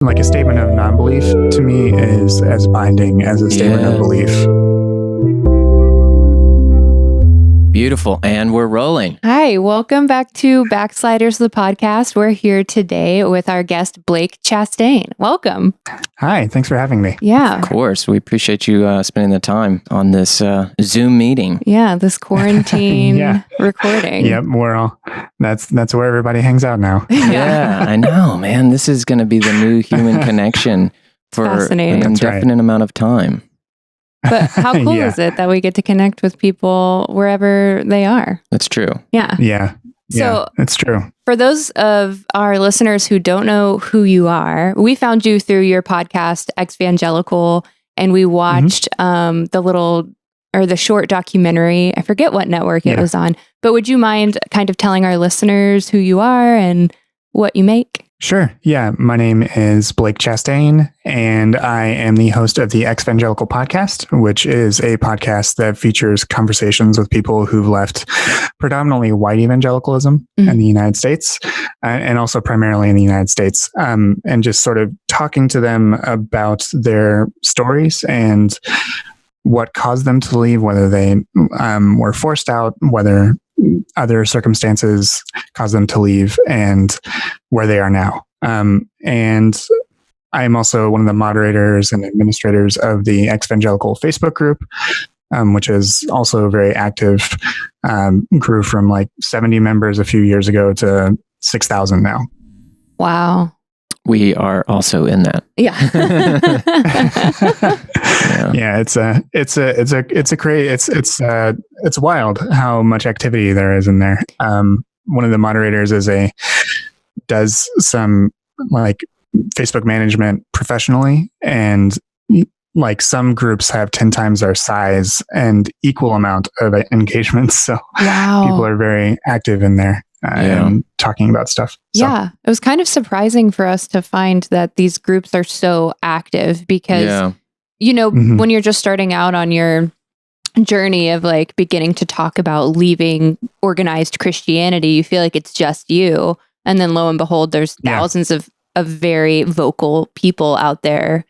Like a statement of non-belief to me is as binding as a statement of belief. Beautiful. And we're rolling. Hi, welcome back to Backsliders, the podcast. We're here today with our guest, Blake Chastain. Welcome. Hi, thanks for having me. Yeah. Of course. We appreciate you spending the time on this Zoom meeting. Yeah, this quarantine recording. Yep, we're all, that's where everybody hangs out now. Yeah, I know, man. This is going to be the new human connection for an indefinite amount of time. But how cool is it that we get to connect with people wherever they are? That's true. Yeah. Yeah. So it's true. For those of our listeners who don't know who you are, we found you through your podcast, Exvangelical, and we watched the short documentary. I forget what network it was on, but would you mind kind of telling our listeners who you are and what you make? Sure. Yeah. My name is Blake Chastain, and I am the host of the Exvangelical podcast, which is a podcast that features conversations with people who've left predominantly white evangelicalism in the United States, and also primarily in the United States, and just sort of talking to them about their stories and what caused them to leave, whether they were forced out, whether other circumstances caused them to leave, and where they are now. And I am also one of the moderators and administrators of the Exvangelical Facebook group, which is also very active, grew from like 70 members a few years ago to 6,000 now. Wow. We are also in that. Yeah. Yeah, it's wild how much activity there is in there. One of the moderators does some like Facebook management professionally, and like some groups have 10 times our size and equal amount of engagements. So people are very active in there. And talking about stuff. So. Yeah. It was kind of surprising for us to find that these groups are so active because, when you're just starting out on your journey of like beginning to talk about leaving organized Christianity, you feel like it's just you. And then lo and behold, there's thousands of very vocal people out there.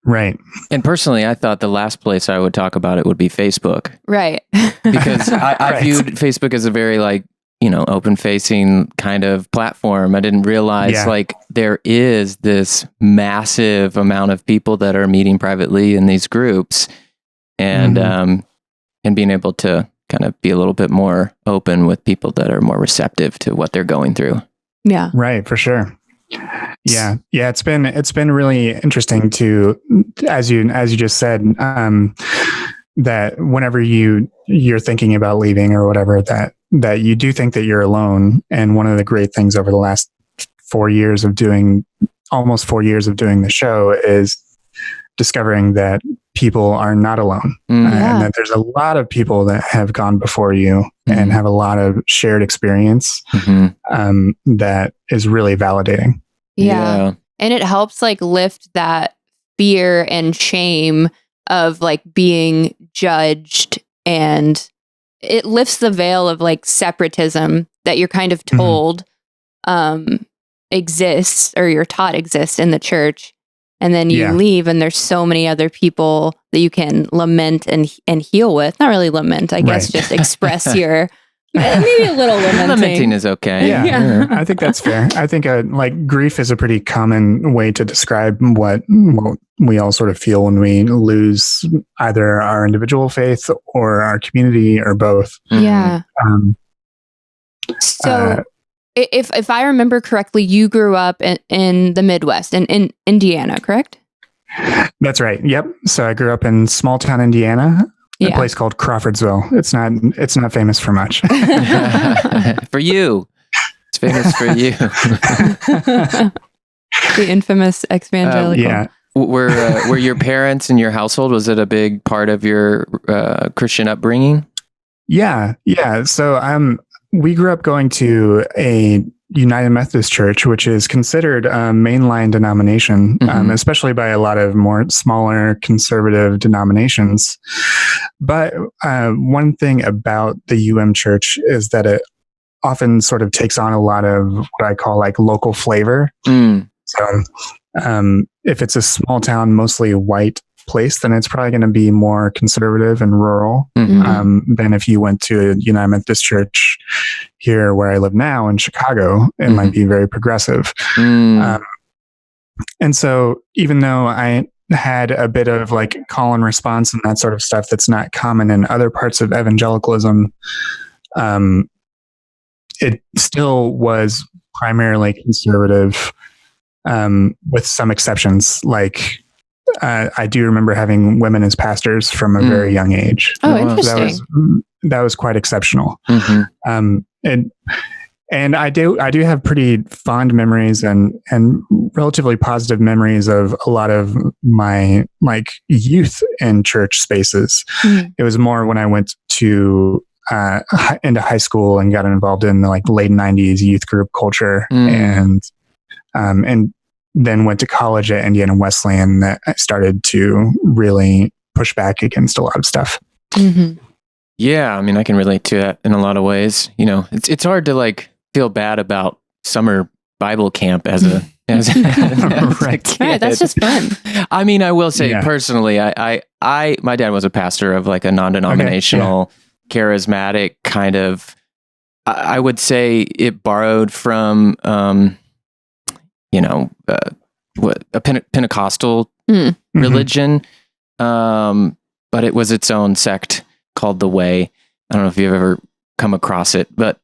Right. And personally, I thought the last place I would talk about it would be Facebook. Right. Because I viewed Facebook as a very open-facing kind of platform. I didn't realize there is this massive amount of people that are meeting privately in these groups, and being able to kind of be a little bit more open with people that are more receptive to what they're going through. Yeah. Right. For sure. Yeah. Yeah. It's been really interesting to, as you just said, that whenever you're thinking about leaving or whatever, that you do think that you're alone. And one of the great things over the last 4 years of doing the show is discovering that people are not alone, and that there's a lot of people that have gone before you and have a lot of shared experience that is really validating. Yeah. And it helps like lift that fear and shame of like being judged, and it lifts the veil of like separatism that you're kind of told exists, or you're taught exists in the church. And then you leave and there's so many other people that you can lament and heal with. Not really lament, I guess, just express your, maybe a little lamenting. Lamenting is okay. Yeah. I think that's fair. I think like grief is a pretty common way to describe what we all sort of feel when we lose either our individual faith or our community or both. Yeah. If I remember correctly, you grew up in the Midwest, in Indiana, correct? That's right. Yep. So I grew up in small town Indiana, a place called Crawfordsville. It's not famous for much. For you. It's famous for you. The infamous Exvangelical. Were your parents in your household, was it a big part of your Christian upbringing? Yeah. So we grew up going to a United Methodist Church, which is considered a mainline denomination, especially by a lot of more smaller conservative denominations. But one thing about the UM Church is that it often sort of takes on a lot of what I call like local flavor. So if it's a small town, mostly white place, then it's probably going to be more conservative and rural than if you went to a United Methodist Church here where I live now in Chicago. It might be very progressive. And so even though I had a bit of like call and response and that sort of stuff that's not common in other parts of evangelicalism, it still was primarily conservative, with some exceptions. Like I do remember having women as pastors from a very young age. Oh, interesting. That was quite exceptional. And I do have pretty fond memories and relatively positive memories of a lot of my like youth in church spaces. It was more when I went to into high school and got involved in the like late 90s youth group culture, and then went to college at Indiana Wesleyan that I started to really push back against a lot of stuff. Yeah, I mean, I can relate to that in a lot of ways. You know, it's hard to like feel bad about summer Bible camp as a right. That's just fun. I mean, I will say personally, my dad was a pastor of like a non-denominational, charismatic kind of. I would say it borrowed from, a Pentecostal religion, but it was its own sect called the Way. I don't know if you've ever come across it, but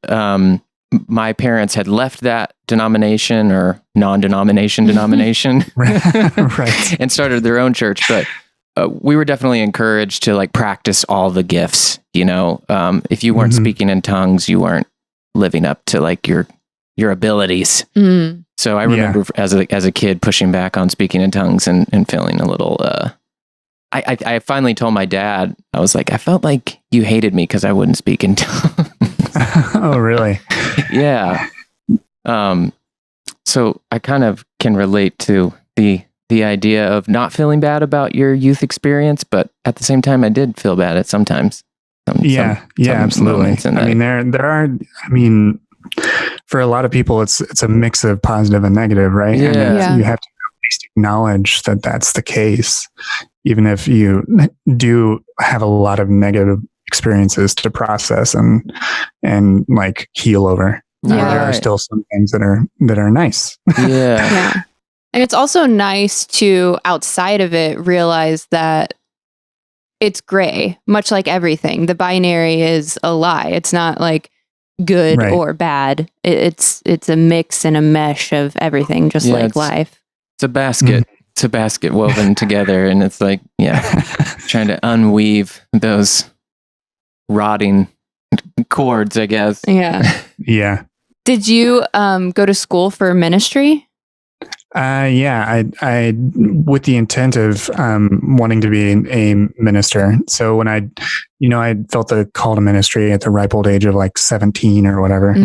my parents had left that denomination or non-denomination denomination right. and started their own church. But we were definitely encouraged to like practice all the gifts. You know, if you weren't speaking in tongues, you weren't living up to like your abilities. So I remember as a kid pushing back on speaking in tongues and feeling a little. I finally told my dad, I was like, I felt like you hated me because I wouldn't speak in tongues. Oh, really? Yeah. So I kind of can relate to the idea of not feeling bad about your youth experience, but at the same time, I did feel bad at sometimes. Absolutely. I mean, there are. I mean, for a lot of people, it's a mix of positive and negative, right? Yeah. And you have to at least acknowledge that that's the case, even if you do have a lot of negative experiences to process and like heal over. There are still some things that are nice. Yeah. And it's also nice to, outside of it, realize that it's gray, much like everything. The binary is a lie. It's not like good or bad. It's a mix and a mesh of everything, just like life. It's a basket. It's a basket woven together, and it's like, trying to unweave those rotting cords, I guess. Yeah. Yeah. Did you go to school for ministry? I with the intent of wanting to be a minister. So when I felt the call to ministry at the ripe old age of like 17 or whatever.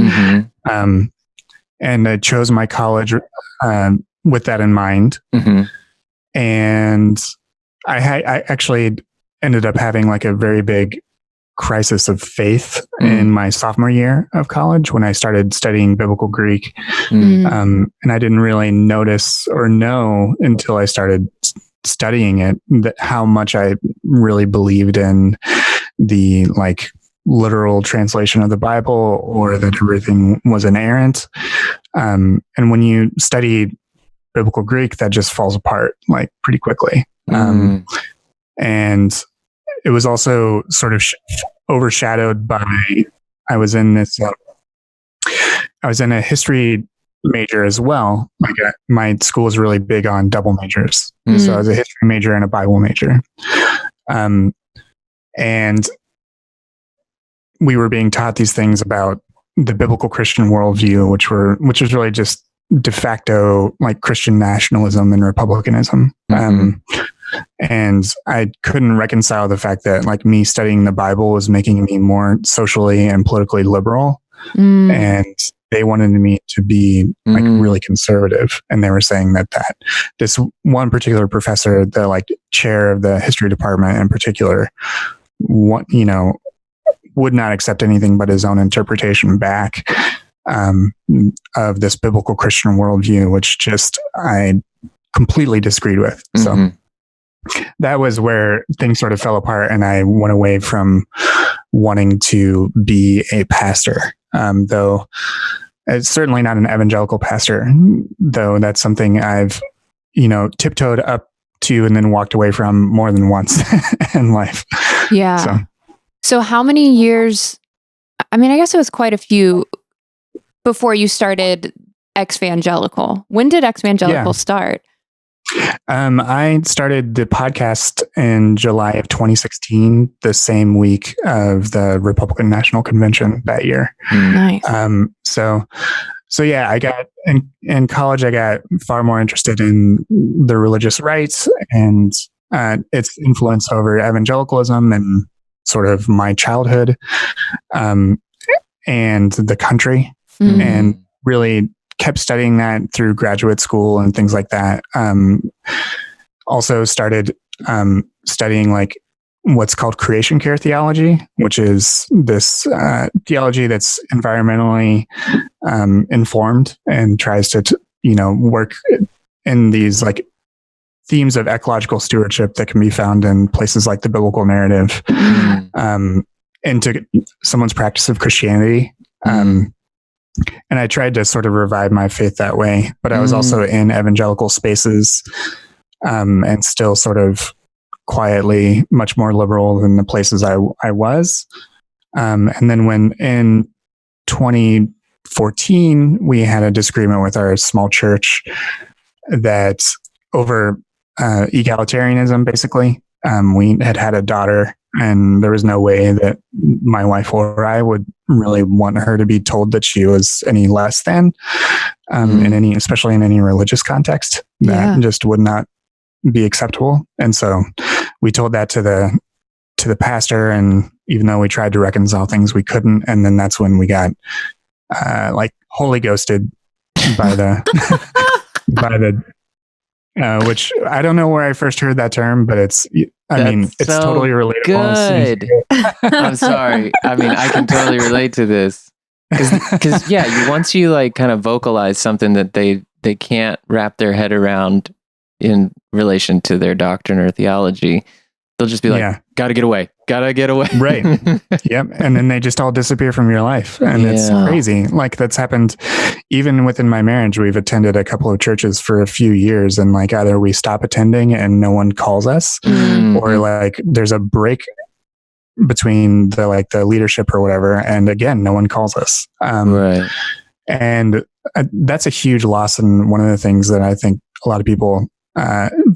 And I chose my college with that in mind. And I actually ended up having like a very big crisis of faith in my sophomore year of college when I started studying biblical Greek. And I didn't really notice or know until I started studying it that how much I really believed in the like literal translation of the Bible, or that everything was inerrant. And when you study biblical Greek, that just falls apart like pretty quickly. And it was also sort of overshadowed by, I was in a history major as well. Like my school is really big on double majors. So I was a history major and a Bible major. And we were being taught these things about the biblical Christian worldview, which was really just de facto like Christian nationalism and republicanism. And I couldn't reconcile the fact that like me studying the Bible was making me more socially and politically liberal. And they wanted me to be like really conservative. And they were saying that this one particular professor, the like chair of the history department in particular, would not accept anything but his own interpretation back of this biblical Christian worldview, which just, completely disagreed with. So that was where things sort of fell apart, and I went away from wanting to be a pastor. Though it's certainly not an evangelical pastor, though that's something I've, tiptoed up to and then walked away from more than once in life. Yeah. So how many years, I mean, I guess it was quite a few before you started Exvangelical. When did Exvangelical start? I started the podcast in July of 2016, the same week of the Republican National Convention that year. Nice. So yeah, I got in college, I got far more interested in the religious rights and its influence over evangelicalism and sort of my childhood and the country, and really kept studying that through graduate school and things like that. Also started studying like what's called creation care theology, which is this theology that's environmentally informed and tries to work in these like themes of ecological stewardship that can be found in places like the biblical narrative, into someone's practice of Christianity. And I tried to sort of revive my faith that way, but I was also in evangelical spaces, and still sort of quietly much more liberal than the places I was. And then when in 2014, we had a disagreement with our small church that over egalitarianism, basically. We had a daughter, and there was no way that my wife or I would really want her to be told that she was any less than, especially in any religious context. That just would not be acceptable. And so we told that to the pastor, and even though we tried to reconcile things, we couldn't. And then that's when we got like Holy Ghosted by the which I don't know where I first heard that term, but it's so totally relatable. Good. I'm sorry. I mean, I can totally relate to this because once you like kind of vocalize something that they can't wrap their head around in relation to their doctrine or theology, they'll just be like, gotta get away. Right. Yep. And then they just all disappear from your life. And it's crazy. Like that's happened even within my marriage. We've attended a couple of churches for a few years, and like either we stop attending and no one calls us, or like there's a break between the leadership or whatever. And again, no one calls us. Right. And that's a huge loss. And one of the things that I think a lot of people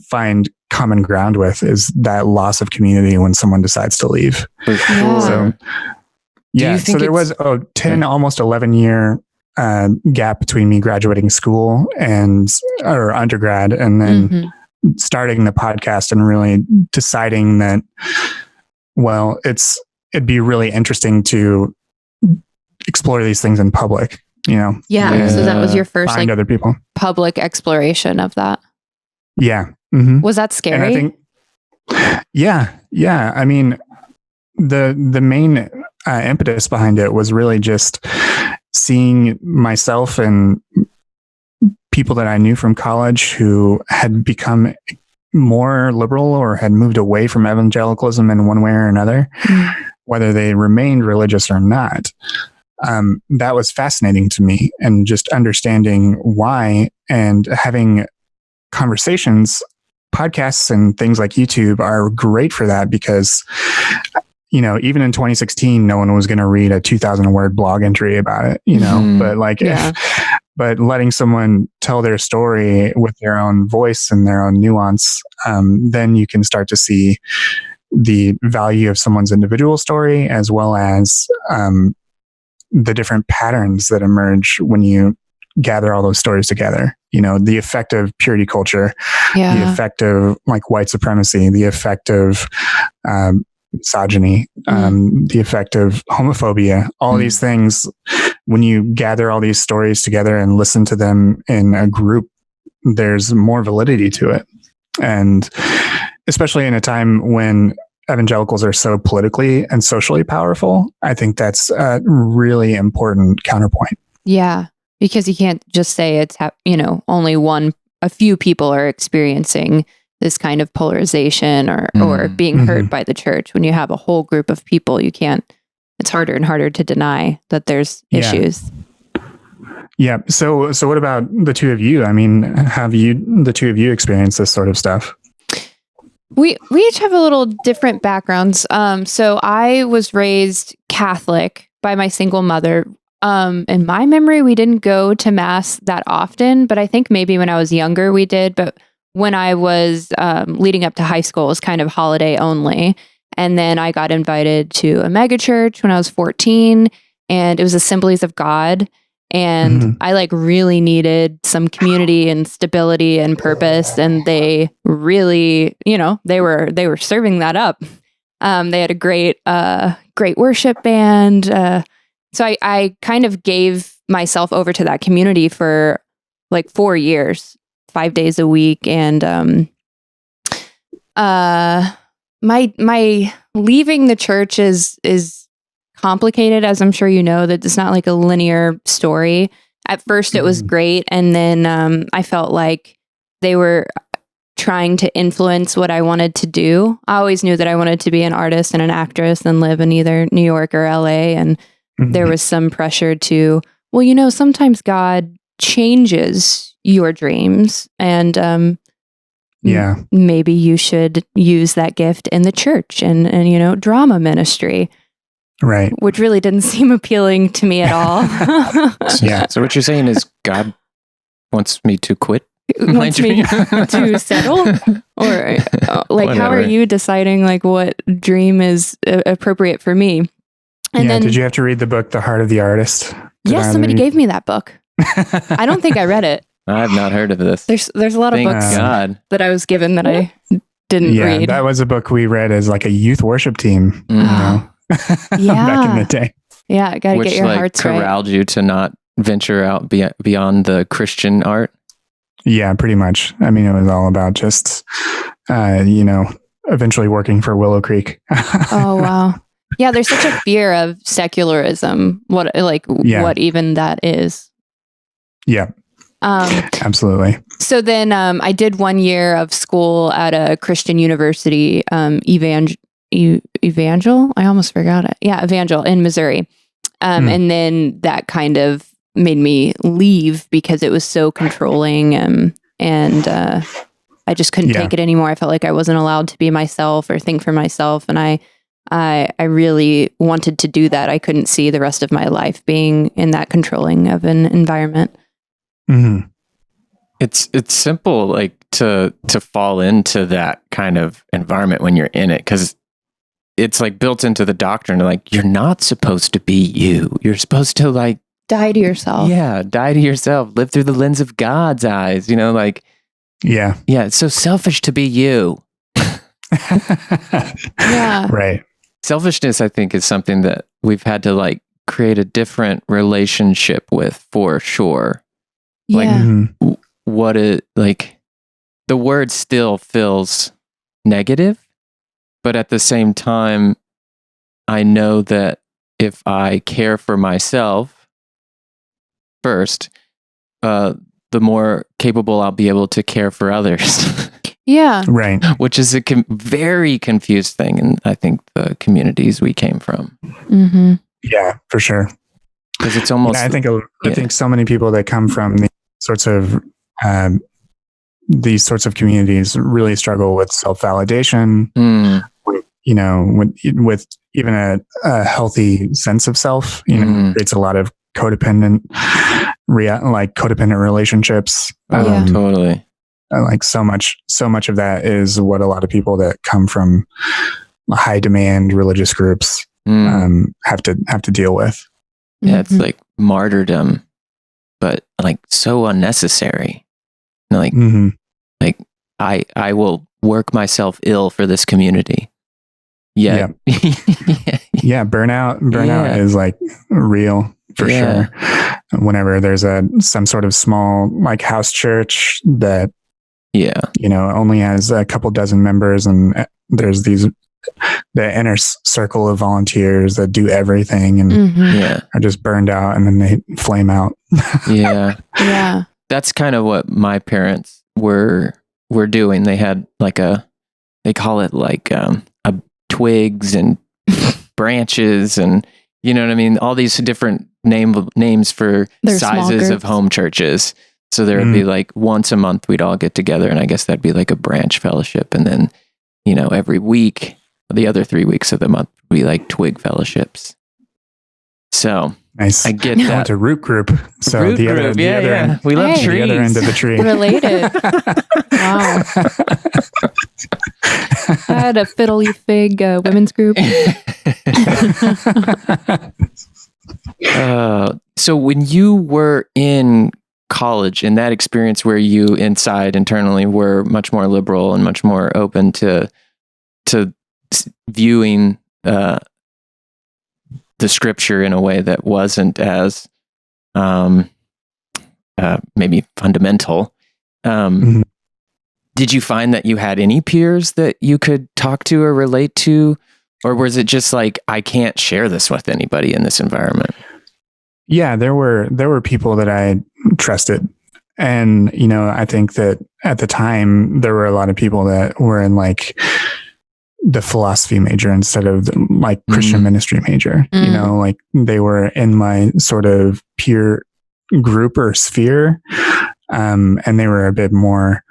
find common ground with is that loss of community when someone decides to leave. So there was a 10, almost 11 year gap between me graduating school or undergrad, and then starting the podcast and really deciding that, well, it'd be really interesting to explore these things in public, So that was your first find other people. Public exploration of that. Yeah. Was that scary? And I think, I mean, the main impetus behind it was really just seeing myself and people that I knew from college who had become more liberal or had moved away from evangelicalism in one way or another, whether they remained religious or not. That was fascinating to me, and just understanding why and having conversations. Podcasts and things like YouTube are great for that because, even in 2016, no one was going to read a 2,000 word blog entry about it, but letting someone tell their story with their own voice and their own nuance, then you can start to see the value of someone's individual story, as well as the different patterns that emerge when you gather all those stories together. The effect of purity culture, the effect of like white supremacy, the effect of misogyny, the effect of homophobia, all these things. When you gather all these stories together and listen to them in a group, there's more validity to it. And especially in a time when evangelicals are so politically and socially powerful, I think that's a really important counterpoint. Yeah. Because you can't just say it's, only one a few people are experiencing this kind of polarization or being hurt by the church. When you have a whole group of people, it's harder and harder to deny that there's issues. Yeah. So what about the two of you? I mean, have the two of you experienced this sort of stuff? We each have a little different backgrounds. So I was raised Catholic by my single mother. In my memory, we didn't go to mass that often, but I think maybe when I was younger we did. But when I was leading up to high school, it was kind of holiday only. And then I got invited to a mega church when I was 14, and it was Assemblies of God. And I really needed some community and stability and purpose. And they really, they were serving that up. They had a great worship band. So I kind of gave myself over to that community for 4 years, 5 days a week. And my leaving the church is complicated, as I'm sure you know, that it's not like a linear story. At first it was great, and then I felt like they were trying to influence what I wanted to do. I always knew that I wanted to be an artist and an actress and live in either New York or LA, and there was some pressure to, sometimes God changes your dreams, and maybe you should use that gift in the church and drama ministry. Right. Which really didn't seem appealing to me at all. So what you're saying is God wants me to quit? Wants me to settle? Or how are you deciding what dream is appropriate for me? And then, did you have to read the book, The Heart of the Artist? Yes, somebody gave me that book. I don't think I read it. I have not heard of this. There's a lot of books that I was given that I didn't read. Yeah, that was a book we read as a youth worship team. Back in the day. Yeah, got to get your hearts right. Which corralled you to not venture out beyond the Christian art? Yeah, pretty much. I mean, it was all about just, eventually working for Willow Creek. Oh, wow. Yeah, there's such a fear of secularism, what even that is. Yeah. Absolutely. So then I did 1 year of school at a Christian university, Evangel? I almost forgot it. Yeah, Evangel in Missouri. And then that kind of made me leave because it was so controlling, and I just couldn't take it anymore. I felt like I wasn't allowed to be myself or think for myself, and I really wanted to do that. I couldn't see the rest of my life being in that controlling of an environment. Mm-hmm. It's simple, to fall into that kind of environment when you're in it, because it's built into the doctrine. You're not supposed to be you. You're supposed to die to yourself. Yeah, die to yourself. Live through the lens of God's eyes. Yeah, it's so selfish to be you. Yeah, right. Selfishness, I think, is something that we've had to create a different relationship with, for sure. Yeah. The word still feels negative, but at the same time, I know that if I care for myself first, the more capable I'll be able to care for others. Yeah. Right. Which is a very confused thing in, I think, the communities we came from. Mm-hmm. Yeah, for sure. Because it's almost... I think so many people that come from these sorts of communities really struggle with self-validation, with even a healthy sense of self, creates a lot of codependent relationships. Totally. So much of that is what a lot of people that come from high demand religious groups have to deal with. Yeah, it's martyrdom, but so unnecessary. I will work myself ill for this community. Yeah. Yeah. Burnout is real for sure. Whenever there's some sort of small house church that only has a couple dozen members, and there's the inner circle of volunteers that do everything and are just burned out, and then they flame out. Yeah. That's kind of what my parents were doing. They had like they call it like a twigs and branches, and you know what I mean? All these different names for sizes of home churches. So there would be like once a month we'd all get together, and I guess that'd be like a branch fellowship. And then, every week, the other 3 weeks of the month would be like twig fellowships. So nice. I get that. I went to root group. So root the other, group. the other end, we love trees. The other end of the tree. Related. Wow. I had a fiddly fig women's group. So when you were in college, in that experience where you internally were much more liberal and much more open to viewing the scripture in a way that wasn't as maybe fundamental. Did you find that you had any peers that you could talk to or relate to? Or was it just like, I can't share this with anybody in this environment? Yeah, there were people that I trusted. And, I think that at the time there were a lot of people that were in like the philosophy major instead of the, like Christian ministry major, like they were in my sort of peer group or sphere. And they were a bit more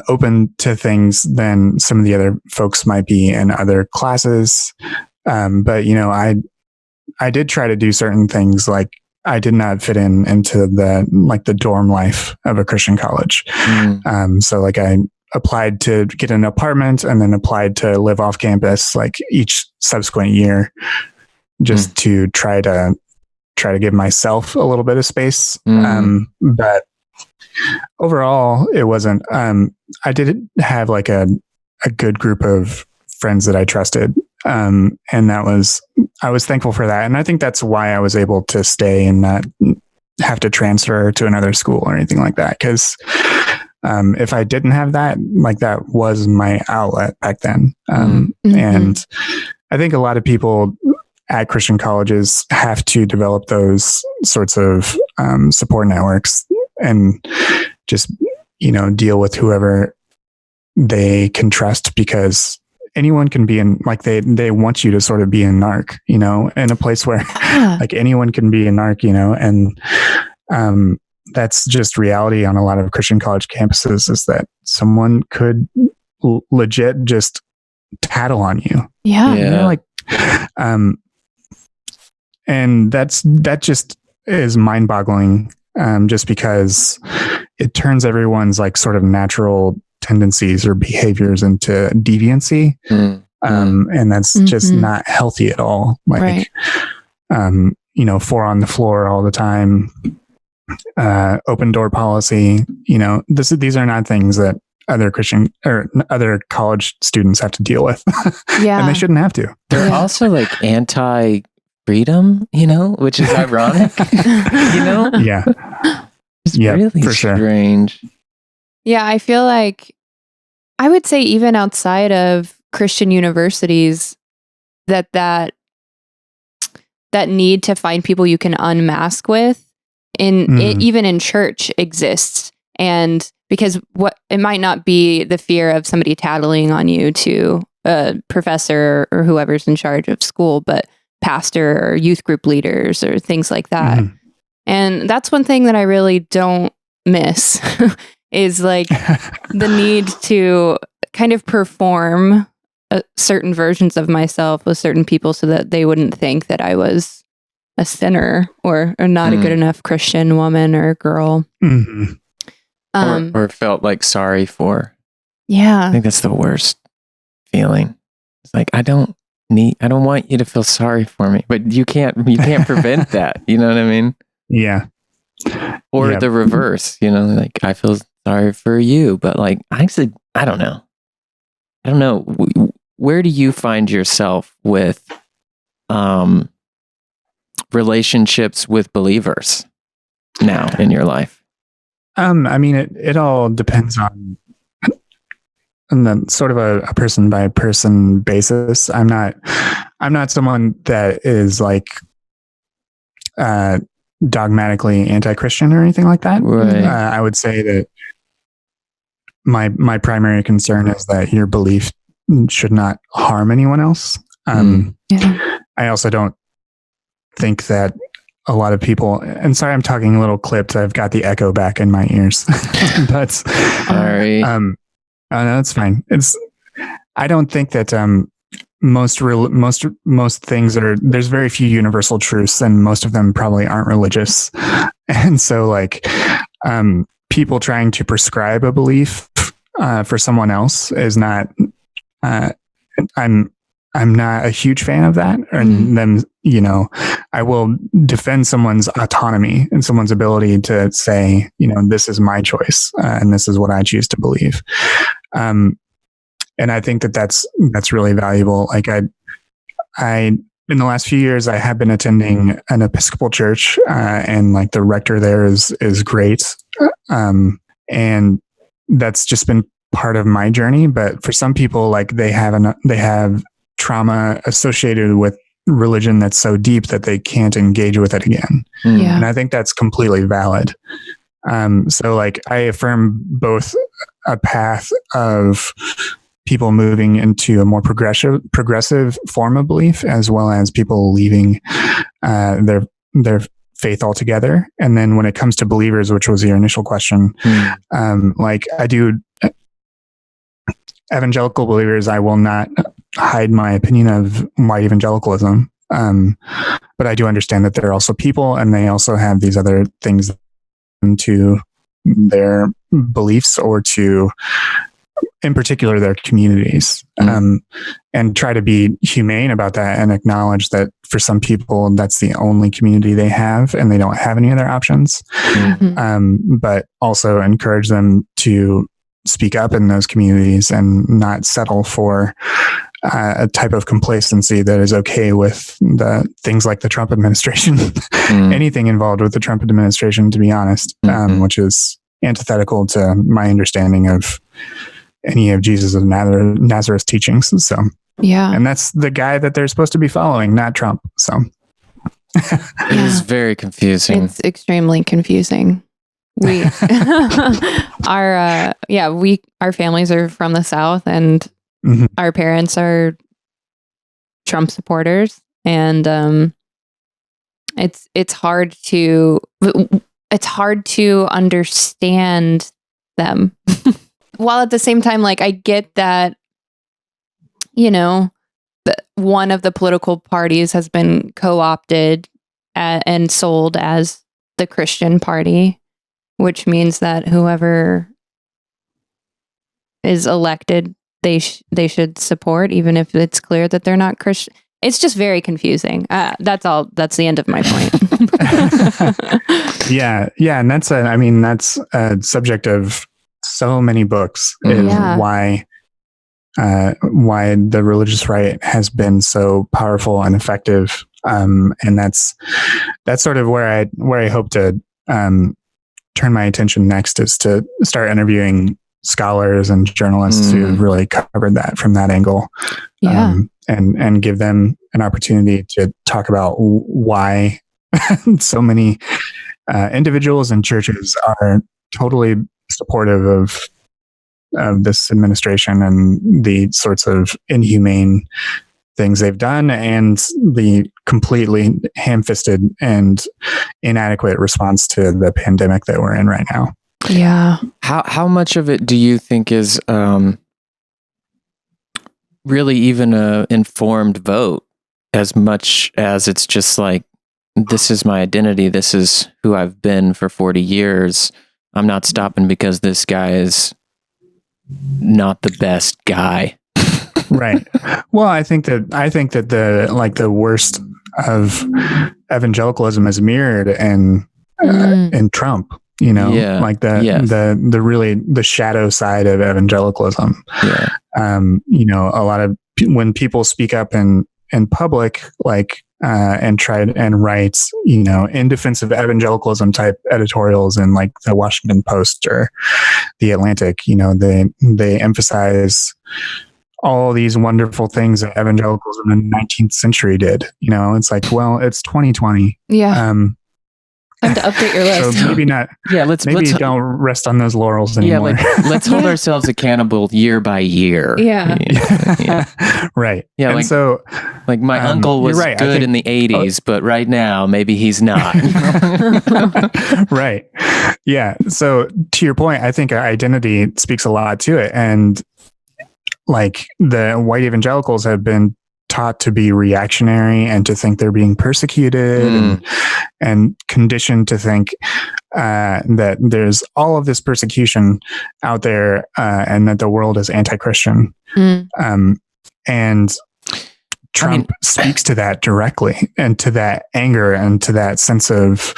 open to things than some of the other folks might be in other classes. But, I did try to do certain things. Like I did not fit into the dorm life of a Christian college. So like I applied to get an apartment and then applied to live off campus, like each subsequent year, just to try to give myself a little bit of space. But overall, it wasn't. I did have like a good group of friends that I trusted, and I was thankful for that. And I think that's why I was able to stay and not have to transfer to another school or anything like that. Because if I didn't have that, like that was my outlet back then. And I think a lot of people at Christian colleges have to develop those sorts of support networks and just, deal with whoever they can trust, because anyone can be in, like they want you to sort of be a narc, in a place where like anyone can be a narc, and that's just reality on a lot of Christian college campuses, is that someone could legit just tattle on you. Yeah. Like, and that just is mind boggling. Just because it turns everyone's like sort of natural tendencies or behaviors into deviancy. And that's just not healthy at all. Like, four on the floor all the time, open door policy, these are not things that other Christian or other college students have to deal with. And they shouldn't have to. They're also like anti-freedom, which is ironic, Yeah. It's really for strange. Sure. Yeah, I feel like I would say even outside of Christian universities that need to find people you can unmask with even in church exists. And because it might not be the fear of somebody tattling on you to a professor or whoever's in charge of school, but pastor or youth group leaders or things like that. And that's one thing that I really don't miss is like the need to kind of perform certain versions of myself with certain people so that they wouldn't think that I was a sinner or not a good enough Christian woman or girl. Or felt like sorry for. Yeah. I think that's the worst feeling. It's like, I don't want you to feel sorry for me, but you can't prevent that. You know what I mean? Yeah. Or the reverse, like I feel sorry for you, but like, actually, I don't know. Where do you find yourself with relationships with believers now in your life? I mean, it all depends on the sort of a person by person basis. I'm not someone that is like dogmatically anti-Christian or anything like that. Right. I would say that my primary concern is that your belief should not harm anyone else. I also don't think that a lot of people, and sorry, I'm talking a little clipped. I've got the echo back in my ears, but sorry. Oh no, it's fine. I don't think that most things are, there's very few universal truths, and most of them probably aren't religious. And so like people trying to prescribe a belief for someone else is not, I'm not a huge fan of that. And then, you know, I will defend someone's autonomy and someone's ability to say, you know, this is my choice and this is what I choose to believe. And I think that that's really valuable. Like I in the last few years, I have been attending an Episcopal church, and like the rector there is great. And that's just been part of my journey. But for some people, like they have trauma associated with religion that's so deep that they can't engage with it again. Yeah. And I think that's completely valid. So like I affirm both a path of people moving into a more progressive form of belief, as well as people leaving their faith altogether. And then when it comes to believers, which was your initial question, like I do evangelical believers, I will not hide my opinion of white evangelicalism. But I do understand that they're also people, and they also have these other things into their beliefs or to, in particular, their communities, and try to be humane about that and acknowledge that for some people, that's the only community they have and they don't have any other options. But also encourage them to speak up in those communities and not settle for a type of complacency that is okay with the things like the Trump administration, anything involved with the Trump administration, to be honest, which is antithetical to my understanding of any of Jesus of Nazareth's teachings. So, and that's the guy that they're supposed to be following, not Trump. So it is very confusing. It's extremely confusing. Our families are from the South, and our parents are Trump supporters, and it's hard to understand them. While at the same time, like I get that, you know, one of the political parties has been co-opted and sold as the Christian party, which means that whoever is elected, they should support, even if it's clear that they're not Christian. It's just very confusing. That's all. That's the end of my point. Yeah, and that's a subject of so many books, is why the religious right has been so powerful and effective, and that's sort of where I hope to turn my attention next, is to start interviewing scholars and journalists who've really covered that from that angle, and give them an opportunity to talk about why so many individuals and churches are totally supportive of this administration and the sorts of inhumane things they've done, and the completely ham-fisted and inadequate response to the pandemic that we're in right now. Yeah. How much of it do you think is really even a informed vote, as much as it's just like, this is my identity, this is who I've been for 40 years. I'm not stopping because this guy is not the best guy. Right. Well, I think that the worst of evangelicalism is mirrored in Trump. You know, like the really the shadow side of evangelicalism. You know, a lot of when people speak up in public, like and try and write, you know, in defense of evangelicalism type editorials in like the Washington Post or the Atlantic, you know, they emphasize all these wonderful things that evangelicalism in the 19th century did. You know, it's like, well, it's 2020. Time to update your list. So maybe not. Yeah, maybe don't rest on those laurels anymore. Yeah, let's hold ourselves accountable year by year. Yeah. Right. Yeah, and so like my uncle was good in the 80s, but right now maybe he's not. Right. Yeah. So to your point, I think identity speaks a lot to it. And like the white evangelicals have been taught to be reactionary and to think they're being persecuted and conditioned to think that there's all of this persecution out there and that the world is anti-Christian. And Trump speaks to that directly and to that anger and to that sense of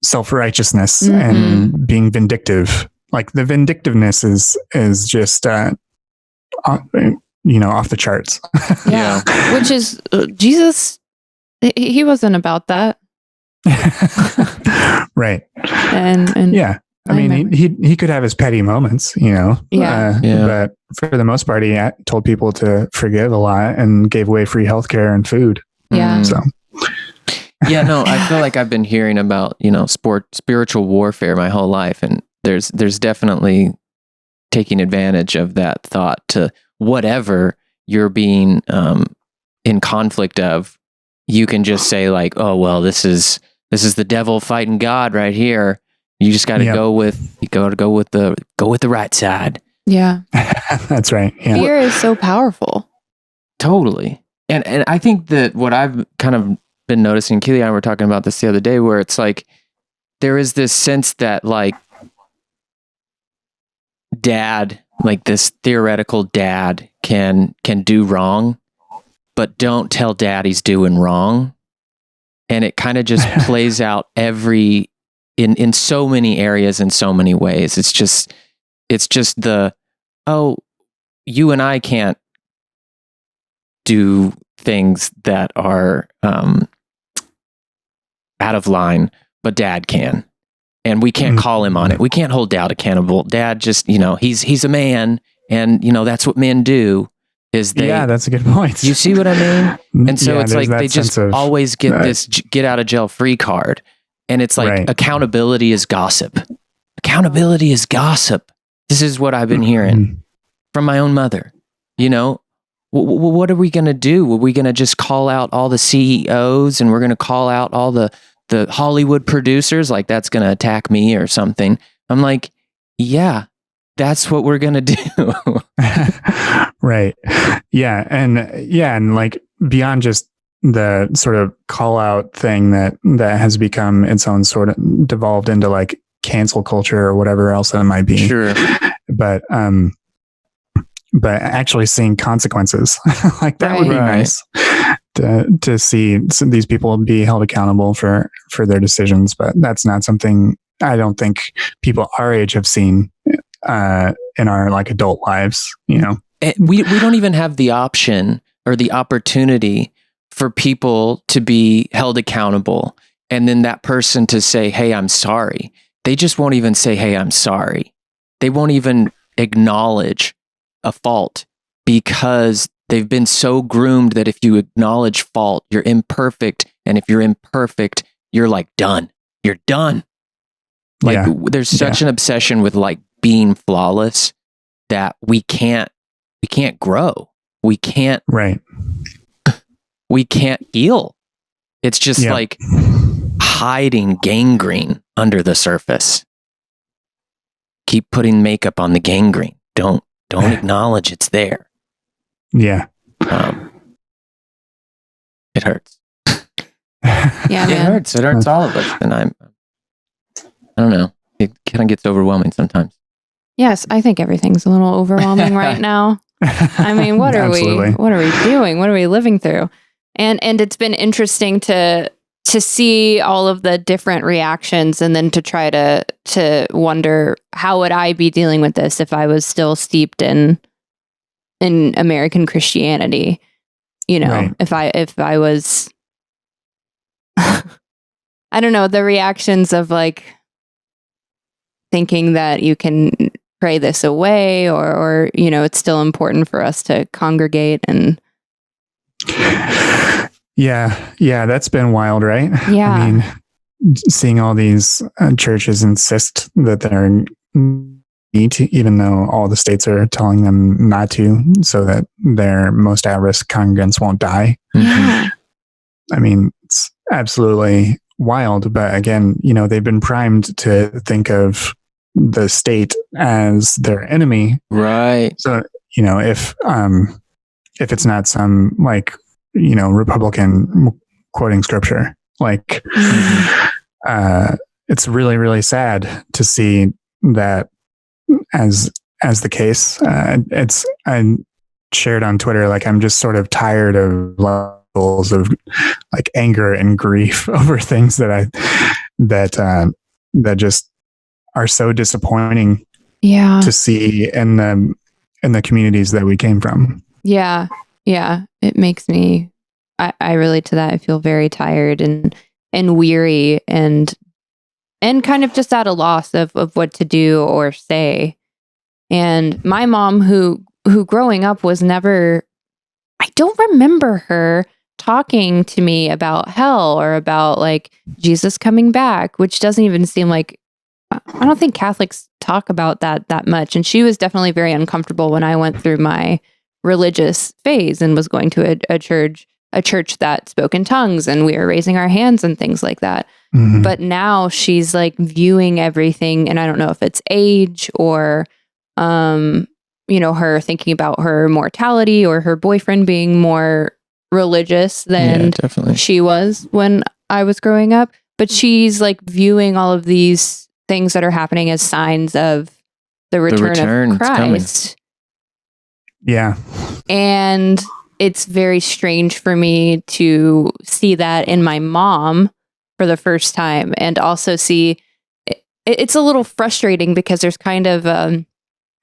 self-righteousness and being vindictive. Like the vindictiveness is just off the charts. Yeah. Which is Jesus, he wasn't about that. Right. And yeah. I mean, he could have his petty moments, but for the most part, he told people to forgive a lot and gave away free healthcare and food. Yeah. So. Yeah, no, I feel like I've been hearing about, spiritual warfare my whole life. And there's definitely taking advantage of that thought to whatever you're being in conflict of. You can just say like, oh, well, this is the devil fighting God right here. You just got to go with the right side. Yeah. That's right. Yeah. Fear is so powerful. Totally. And I think that what I've kind of been noticing, Keely and I were talking about this the other day, where it's like, there is this sense that like dad, like this theoretical dad can do wrong, but don't tell dad he's doing wrong. And it kind of just plays out in so many areas, in so many ways. It's just you and I can't do things that are out of line, but dad can. And we can't call him on it. We can't hold dad accountable. Dad just, he's a man, and that's what men do. Yeah, that's a good point. You see what I mean? And so it's like they just always get this get out of jail free card. And it's like accountability is gossip. Accountability is gossip. This is what I've been hearing from my own mother. What are we going to do? Are we going to just call out all the CEOs and we're going to call out all the Hollywood producers? Like that's going to attack me or something. I'm like, yeah, that's what we're going to do. Right. Yeah. And like beyond just the sort of call out thing that has become its own sort of devolved into like cancel culture or whatever else that might be. Sure. But actually seeing consequences like that would be nice to see these people be held accountable for their decisions. But that's not something I don't think people our age have seen in our like adult lives, We don't even have the option or the opportunity for people to be held accountable and then that person to say, hey, I'm sorry. They just won't even say, hey, I'm sorry. They won't even acknowledge a fault because they've been so groomed that if you acknowledge fault, you're imperfect. And if you're imperfect, you're like done. You're done. Like there's such an obsession with like being flawless that we can't grow. We can't heal. It's just like hiding gangrene under the surface. Keep putting makeup on the gangrene. Don't acknowledge it's there. Yeah. It hurts. Yeah, it hurts. It hurts all of us. And I don't know. It kind of gets overwhelming sometimes. Yes, I think everything's a little overwhelming right now. I mean, what are we doing? What are we living through? And it's been interesting to see all of the different reactions and then to try to wonder how would I be dealing with this if I was still steeped in American Christianity, if I was I don't know, the reactions of like thinking that you can pray this away or it's still important for us to congregate and yeah, that's been wild, right? Yeah. I mean, seeing all these churches insist that they're need to, even though all the states are telling them not to, so that their most at-risk congregants won't die. Yeah. I mean, it's absolutely wild. But again, they've been primed to think of the state as their enemy. Right. So, if it's not some Republican quoting scripture, it's really, really sad to see that as the case. I shared on Twitter, I'm just sort of tired of levels of anger and grief over things that just are so disappointing to see in the communities that we came from. Yeah. It makes me, I relate to that. I feel very tired and weary and kind of just at a loss of what to do or say. And my mom, who growing up was never, I don't remember her talking to me about hell or about Jesus coming back, which doesn't even seem like, I don't think Catholics talk about that much. And she was definitely very uncomfortable when I went through my religious phase and was going to a church that spoke in tongues and we were raising our hands and things like that. Mm-hmm. But now she's viewing everything, and I don't know if it's age or her thinking about her mortality or her boyfriend being more religious than she was when I was growing up. But she's viewing all of these things that are happening as signs of the return of Christ. Yeah. And it's very strange for me to see that in my mom for the first time, and also see it's a little frustrating because there's kind of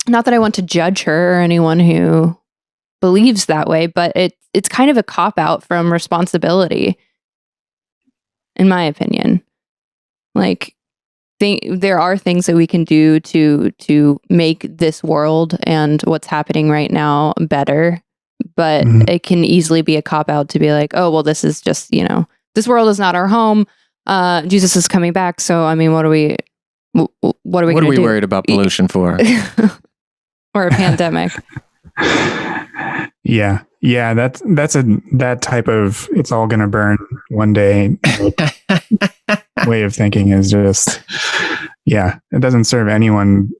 not that I want to judge her or anyone who believes that way, but it's kind of a cop-out from responsibility, in my opinion. There are things that we can do to make this world and what's happening right now better, but it can easily be a cop-out to be oh, well, this is just, this world is not our home. Jesus is coming back. So, I mean, what are we worried about pollution for? Or a pandemic. Yeah. That's that type of, it's all going to burn one day way of thinking is just, it doesn't serve anyone.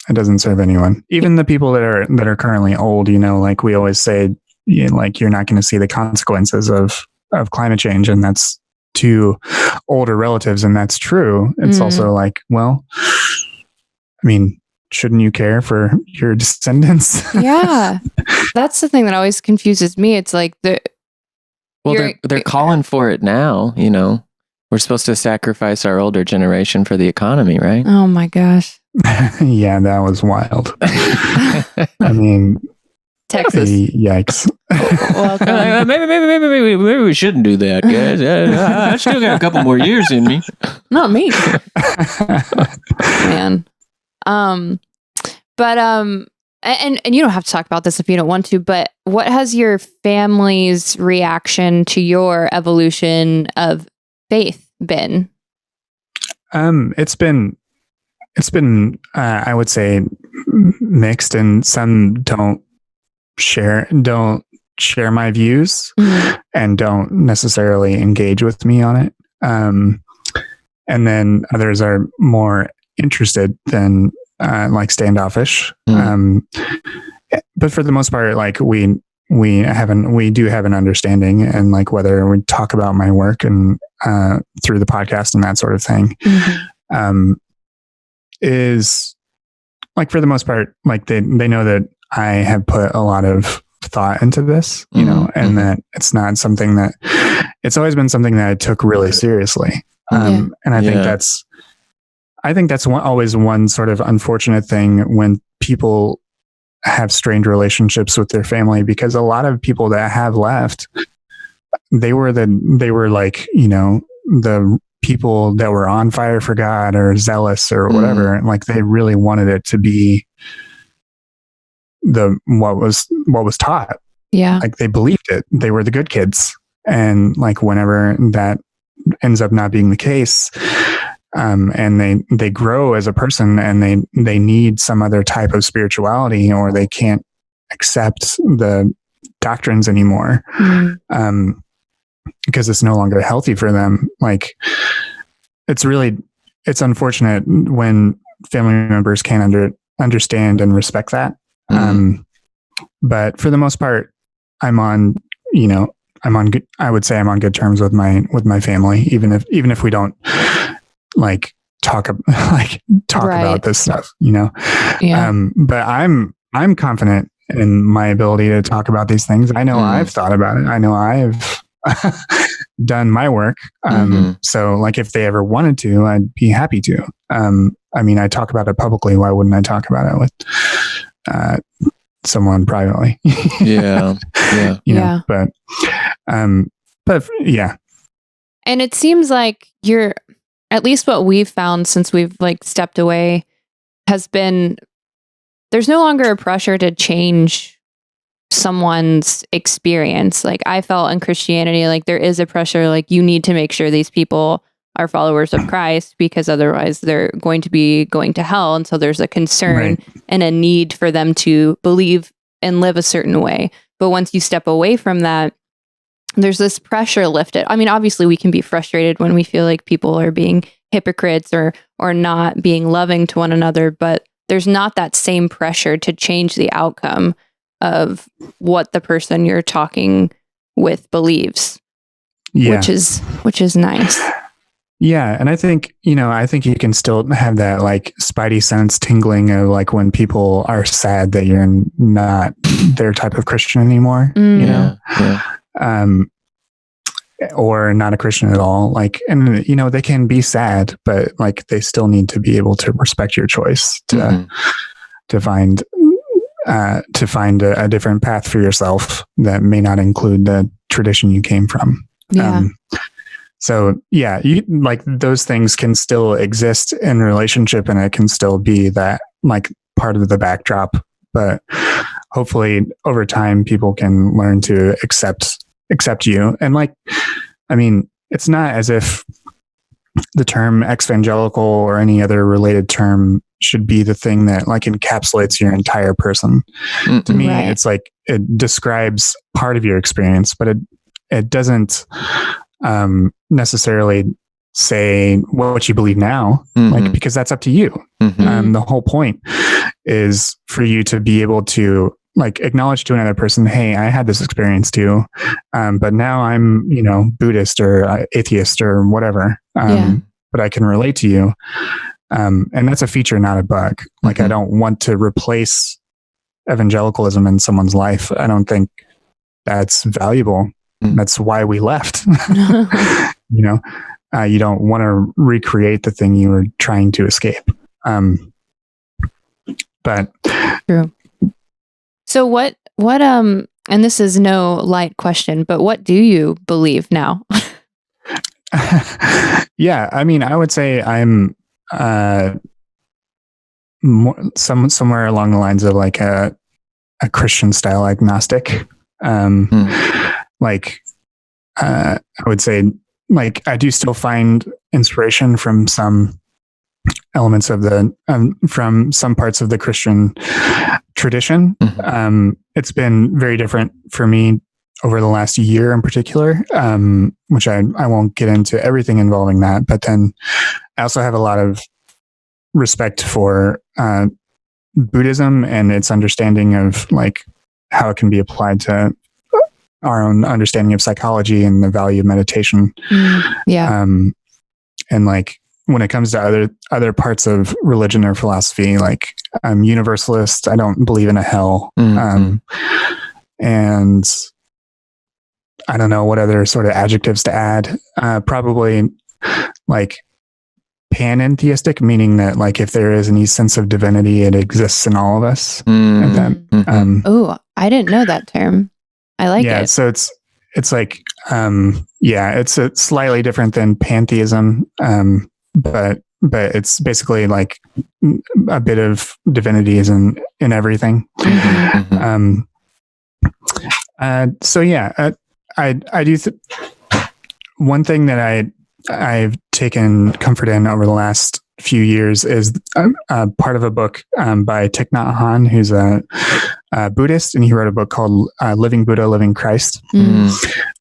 It doesn't serve anyone. Even the people that are currently old, we always say, you're not going to see the consequences of climate change. And that's to older relatives. And that's true. It's also well, I mean, shouldn't you care for your descendants? Yeah. That's the thing that always confuses me. It's they're calling for it now, We're supposed to sacrifice our older generation for the economy, right? Oh my gosh. Yeah, that was wild. I mean, Texas. Yikes. Welcome. Maybe we shouldn't do that, guys. I still got a couple more years in me. Not me. Man. But and you don't have to talk about this if you don't want to, but what has your family's reaction to your evolution of faith been? It's been I would say mixed, and some don't share my views and don't necessarily engage with me on it. And then others are more interested than standoffish. But for the most part, we do have an understanding, and whether we talk about my work and through the podcast and that sort of thing, is for the most part, they know that I have put a lot of thought into this, and that it's not something that, it's always been something that I took really seriously. And I think that's always one sort of unfortunate thing when people have strained relationships with their family, because a lot of people that have left, they were the people that were on fire for God or zealous or whatever. And they really wanted it to be what was taught. Yeah. They believed it. They were the good kids. And whenever that ends up not being the case. And they grow as a person, and they need some other type of spirituality, or they can't accept the doctrines anymore. Because it's no longer healthy for them. Like, it's unfortunate when family members can't understand and respect that. But for the most part, I would say I'm on good terms with my family, even if we don't like talk right. about this stuff, Yeah. But I'm confident in my ability to talk about these things. I know I've thought about it. I know I've done my work. So like, if they ever wanted to, I'd be happy to. I mean, I talk about it publicly. Why wouldn't I talk about it with someone privately? Yeah. But yeah. And it seems like at least what we've found since we've like stepped away has been, there's no longer a pressure to change someone's experience. Like, I felt in Christianity, like there is a pressure, like you need to make sure these people are followers of Christ, because otherwise they're going to be going to hell. And so there's a concern and a need for them to believe and live a certain way. But once you step away from that, there's this pressure lifted. I mean, obviously we can be frustrated when we feel like people are being hypocrites or not being loving to one another, but there's not that same pressure to change the outcome of what the person you're talking with believes. Which is nice. Yeah. And I think you can still have that like spidey sense tingling of like when people are sad that you're not their type of Christian anymore, or not a Christian at all. Like, and they can be sad, but like they still need to be able to respect your choice to find a different path for yourself that may not include the tradition you came from. Yeah. So yeah, like those things can still exist in relationship, and it can still be that like part of the backdrop, but hopefully over time people can learn to accept you. And like, I mean, it's not as if the term exvangelical or any other related term should be the thing that like encapsulates your entire person. To me, it's like it describes part of your experience, but it doesn't necessarily say what you believe now, like, because that's up to you. The whole point is for you to be able to like acknowledge to another person, hey, I had this experience too, but now I'm, Buddhist or atheist or whatever, but I can relate to you. And that's a feature, not a bug. Like, I don't want to replace evangelicalism in someone's life. I don't think that's valuable. That's why we left. You don't want to recreate the thing you were trying to escape. But true. So what, and this is no light question, but what do you believe now? Yeah. I mean, I would say I'm, somewhere along the lines of like a Christian style agnostic. Like, I would say, like, I do still find inspiration from some elements of from some parts of the Christian tradition. It's been very different for me over the last year in particular, which I won't get into everything involving that, but then I also have a lot of respect for Buddhism and its understanding of like how it can be applied to our own understanding of psychology and the value of meditation. And like when it comes to other parts of religion or philosophy, like I'm universalist. I don't believe in a hell. And I don't know what other sort of adjectives to add. Probably like panentheistic, meaning that like if there is any sense of divinity, it exists in all of us. And then, oh, I didn't know that term. I like it. So it's like, it's a slightly different than pantheism. But it's basically like a bit of divinity is in everything. So yeah, I do. One thing that I've taken comfort in over the last few years is part of a book by Thich Nhat Hanh, who's a Buddhist, and he wrote a book called Living Buddha, Living Christ.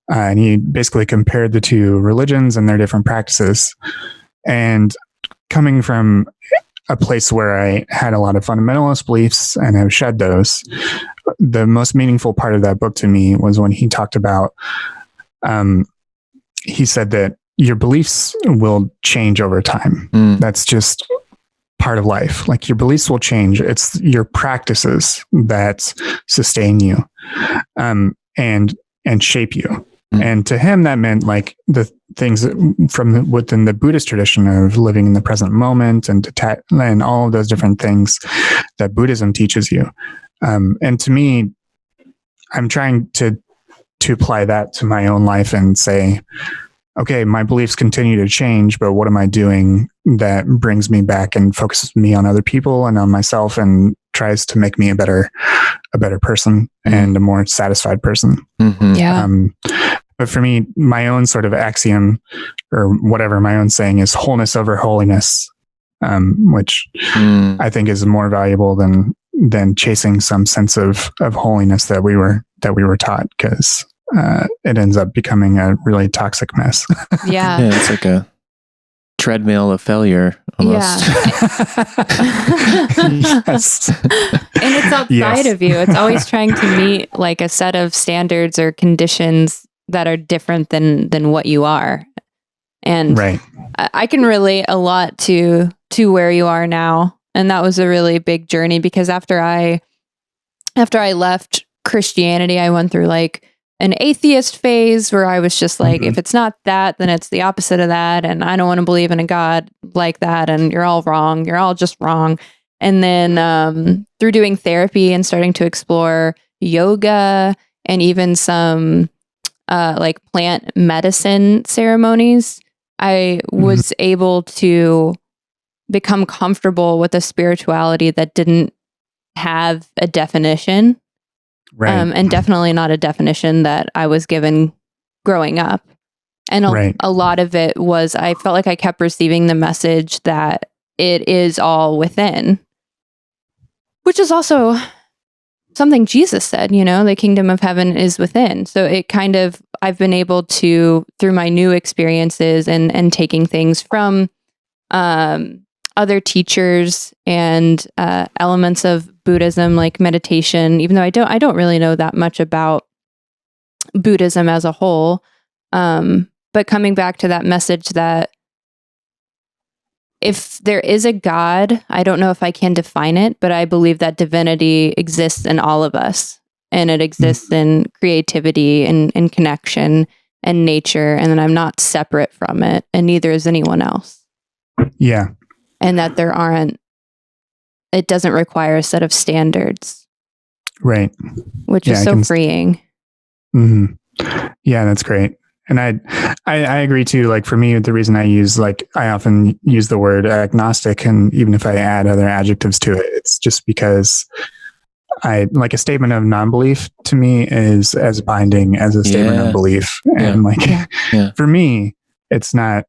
And he basically compared the two religions and their different practices. And coming from a place where I had a lot of fundamentalist beliefs and have shed those, the most meaningful part of that book to me was when he talked about, he said that your beliefs will change over time. That's just part of life. Like, your beliefs will change. It's your practices that sustain you, and shape you. And to him, that meant like the things from within the Buddhist tradition of living in the present moment and and all of those different things that Buddhism teaches you. And to me, I'm trying to apply that to my own life and say, okay, my beliefs continue to change, but what am I doing that brings me back and focuses me on other people and on myself and tries to make me a better person and a more satisfied person? Yeah. But for me, my own sort of axiom or whatever my own saying is wholeness over holiness, which I think is more valuable than chasing some sense of holiness that we were taught, because it ends up becoming a really toxic mess. Yeah. Yeah, it's like a treadmill of failure almost. Yes. And it's outside of you. It's always trying to meet like a set of standards or conditions that are different than what you are. And right. I can relate a lot to where you are now. And that was a really big journey, because after I left Christianity, I went through like an atheist phase where I was just like, if it's not that, then it's the opposite of that. And I don't want to believe in a God like that. And you're all wrong. You're all just wrong. And then through doing therapy and starting to explore yoga and even some like plant medicine ceremonies, I was able to become comfortable with a spirituality that didn't have a definition. Right. And definitely not a definition that I was given growing up. And a lot of it was, I felt like I kept receiving the message that it is all within, which is also something Jesus said, the kingdom of heaven is within. So it kind of, I've been able to, through my new experiences and taking things from other teachers and elements of Buddhism, like meditation, even though I don't really know that much about Buddhism as a whole. But coming back to that message that if there is a God, I don't know if I can define it, but I believe that divinity exists in all of us, and it exists in creativity and connection and nature, and that I'm not separate from it, and neither is anyone else. Yeah. And that it doesn't require a set of standards. Right. Which is so freeing. Yeah, that's great. And I agree too. Like, for me, the reason I often use the word agnostic, and even if I add other adjectives to it, it's just because I like a statement of non-belief to me is as binding as a statement of belief. And for me, it's not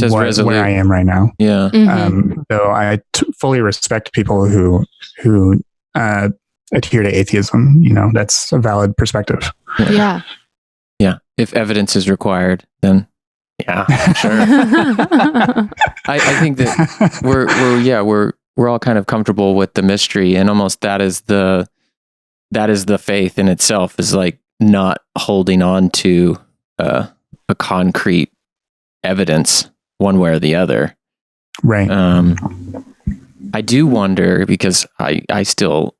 where I am right now. Yeah. Though I fully respect people who adhere to atheism. That's a valid perspective. Yeah. Yeah. If evidence is required, then yeah, sure. I think that we're all kind of comfortable with the mystery, and almost that is the faith in itself, is like not holding on to a concrete evidence one way or the other. Right. I do wonder, because I still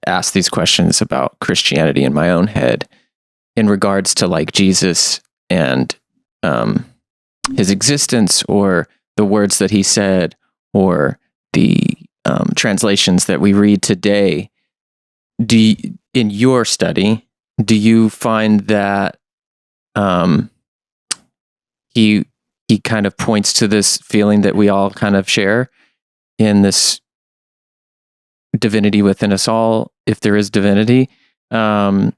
ask these questions about Christianity in my own head, in regards to like Jesus and his existence, or the words that he said, or the translations that we read today. In your study, do you find that he kind of points to this feeling that we all kind of share in this divinity within us all, if there is divinity? Kind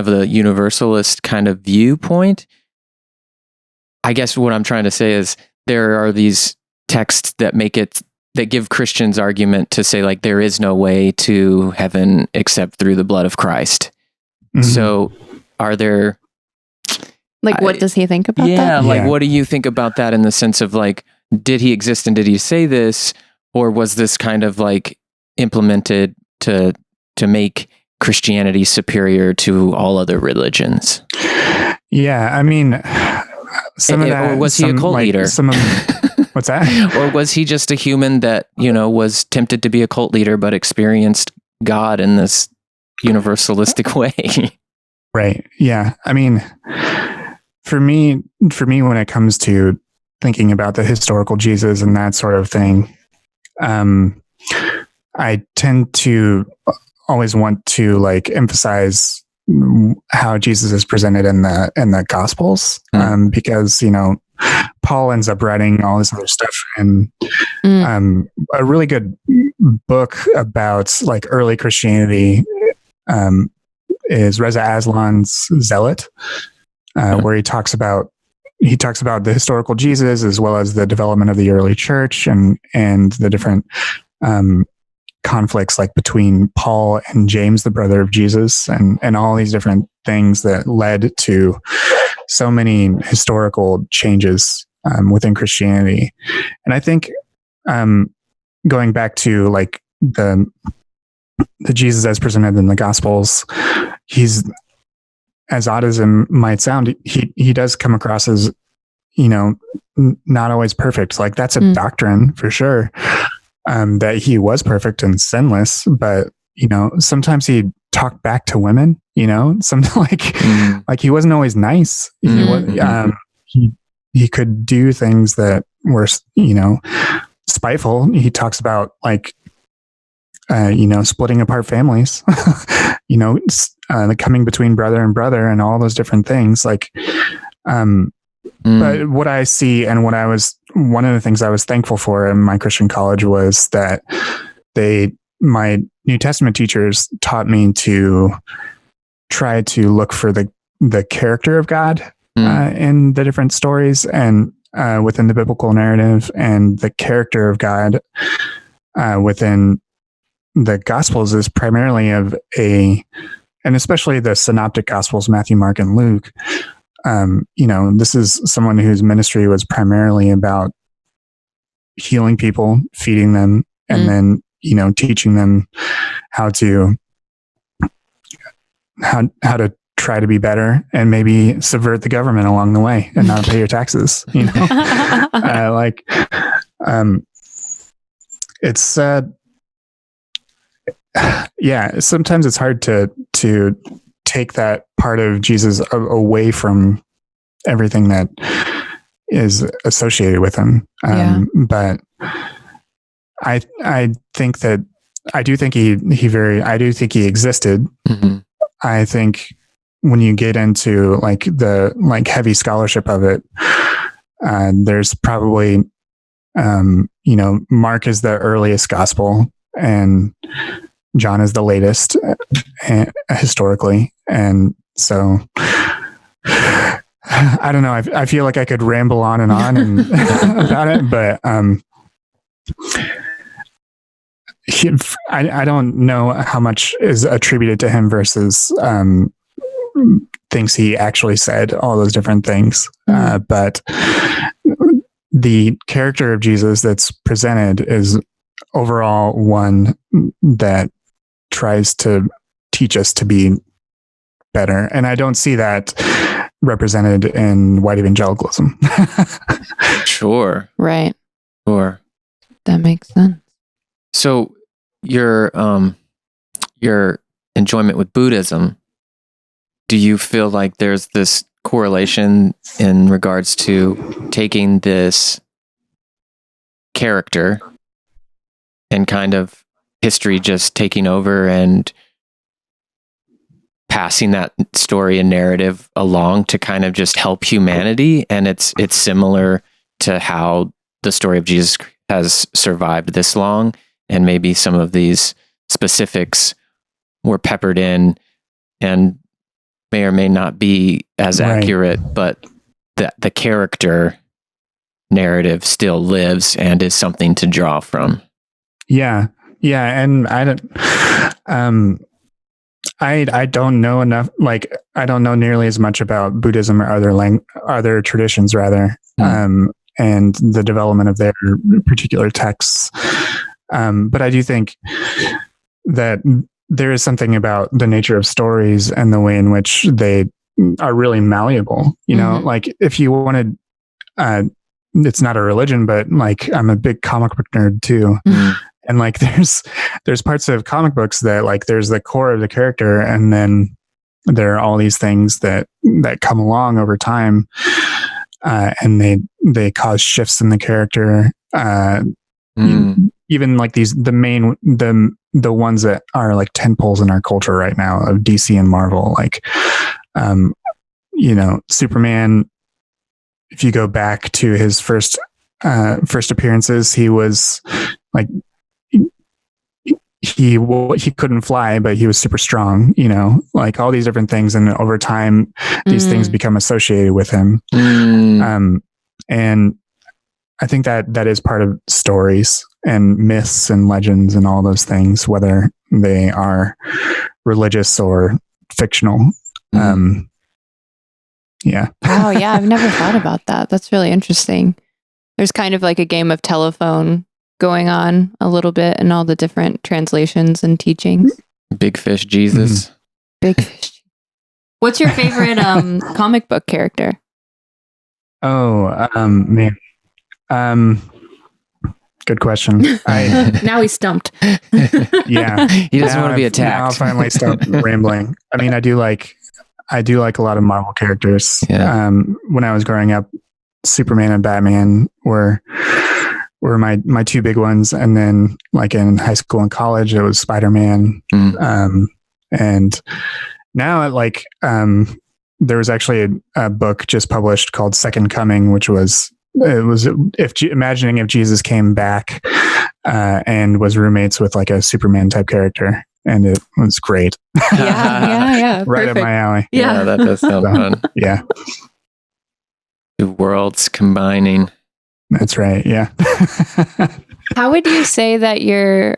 of a universalist kind of viewpoint. I guess what I'm trying to say is there are these texts that give Christians argument to say like there is no way to heaven except through the blood of Christ. Mm-hmm. So are there... Like, what does he think about that? Yeah, like, what do you think about that in the sense of like, did he exist and did he say this? Or was this kind of like implemented to make Christianity superior to all other religions? Yeah, I mean, some of that... Or was he a cult leader? What's that? Or was he just a human that, was tempted to be a cult leader but experienced God in this universalistic way? Right, yeah. I mean... For me, when it comes to thinking about the historical Jesus and that sort of thing, I tend to always want to like emphasize how Jesus is presented in the Gospels, because Paul ends up writing all this other stuff, and a really good book about like early Christianity is Reza Aslan's Zealot. Where he talks about the historical Jesus as well as the development of the early church and the different conflicts like between Paul and James, the brother of Jesus, and all these different things that led to so many historical changes within Christianity. And I think going back to like the Jesus as presented in the Gospels, he's, as odd as it might sound, he does come across as, not always perfect. Like that's a doctrine for sure, that he was perfect and sinless, but, sometimes he talked back to women, something like he wasn't always nice. He could do things that were, spiteful. He talks about like, splitting apart families, the coming between brother and brother and all those different things. Like, but what I see and one of the things I was thankful for in my Christian college was that my New Testament teachers taught me to try to look for the character of God in the different stories and within the biblical narrative, and the character of God within the Gospels is primarily and especially the synoptic Gospels, Matthew, Mark, and Luke. This is someone whose ministry was primarily about healing people, feeding them, and then, teaching them how to try to be better and maybe subvert the government along the way and not pay your taxes. It's sometimes it's hard to take that part of Jesus away from everything that is associated with him. But I think that I do think he existed. Mm-hmm. I think when you get into like the heavy scholarship of it, there's probably Mark is the earliest gospel and John is the latest historically. And so I don't know. I feel like I could ramble on and about it, but I don't know how much is attributed to him versus things he actually said, all those different things. But the character of Jesus that's presented is overall one that tries to teach us to be better. And I don't see that represented in white evangelicalism. Sure. Right. Sure. That makes sense. So your enjoyment with Buddhism, do you feel like there's this correlation in regards to taking this character and kind of history just taking over and passing that story and narrative along to kind of just help humanity? And it's similar to how the story of Jesus has survived this long, and maybe some of these specifics were peppered in and may or may not be as accurate, but the character narrative still lives and is something to draw from. Yeah. And I don't know enough, like, I don't know nearly as much about Buddhism or other traditions rather, and the development of their particular texts. But I do think that there is something about the nature of stories and the way in which they are really malleable. Like if you wanted, it's not a religion, but like I'm a big comic book nerd too. And like there's parts of comic books that like there's the core of the character, and then there are all these things that come along over time, and they cause shifts in the character. Even like the ones that are like tentpoles in our culture right now of DC and Marvel, like Superman. If you go back to his first appearances, he was like he couldn't fly, but he was super strong. Like all these different things, and over time, these things become associated with him. And I think that is part of stories and myths and legends and all those things, whether they are religious or fictional. Yeah. Oh, yeah. I've never thought about that. That's really interesting. There's kind of like a game of telephone going on a little bit in all the different translations and teachings. Big Fish Jesus. Big Fish. What's your favorite comic book character? Oh, man. Good question. Now he's stumped. Yeah. He doesn't want to be attacked. I'll finally stop rambling. I mean, I do like a lot of Marvel characters. Yeah. When I was growing up, Superman and Batman were my two big ones. And then like in high school and college, it was Spider-Man. And now like, there was actually a book just published called Second Coming, which was imagining if Jesus came back, and was roommates with like a Superman type character. And it was great. Yeah. Right up my alley. Yeah, that does sound fun. Yeah. Two worlds combining. That's right. Yeah. How would you say that your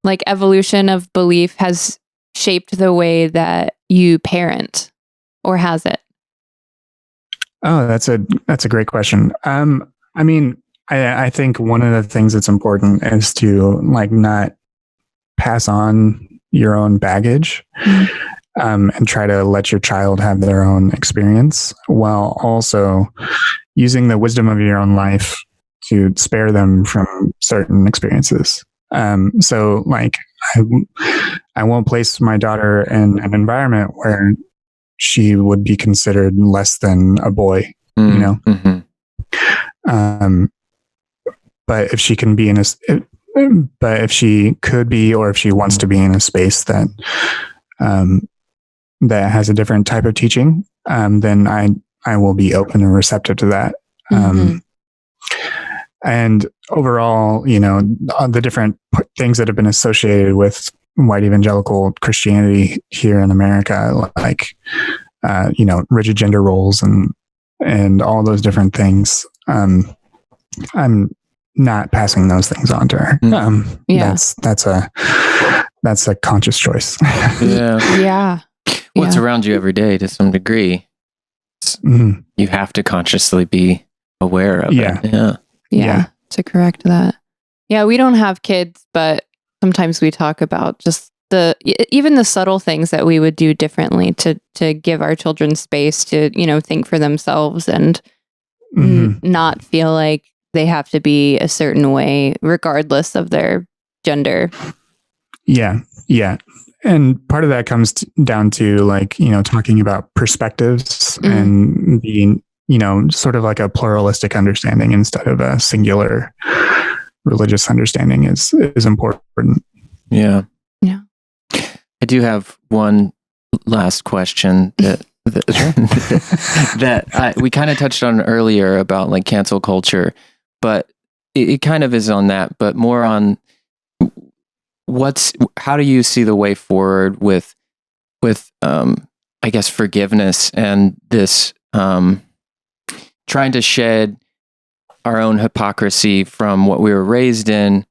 like evolution of belief has shaped the way that you parent, or has it? Oh, that's a great question. I mean, I think one of the things that's important is to like not pass on your own baggage, and try to let your child have their own experience, while also using the wisdom of your own life to spare them from certain experiences. So like I won't place my daughter in an environment where she would be considered less than a boy, but if she can be but if she could be, or if she wants to be in a space that that has a different type of teaching, then I will be open and receptive to that. And overall, the different things that have been associated with white evangelical Christianity here in America, like, rigid gender roles and all those different things. I'm not passing those things on to her. That's a conscious choice. Yeah. What's around you every day to some degree, you have to consciously be aware of it. Yeah. To correct that. Yeah, we don't have kids, but sometimes we talk about just even the subtle things that we would do differently to give our children space to, think for themselves and not feel like they have to be a certain way regardless of their gender. Yeah. And part of that comes down to like, talking about perspectives and being, sort of like a pluralistic understanding instead of a singular religious understanding is important. Yeah. I do have one last question that we kind of touched on earlier about like cancel culture, but it kind of is on that, but more on how do you see the way forward with I guess forgiveness and this trying to shed our own hypocrisy from what we were raised in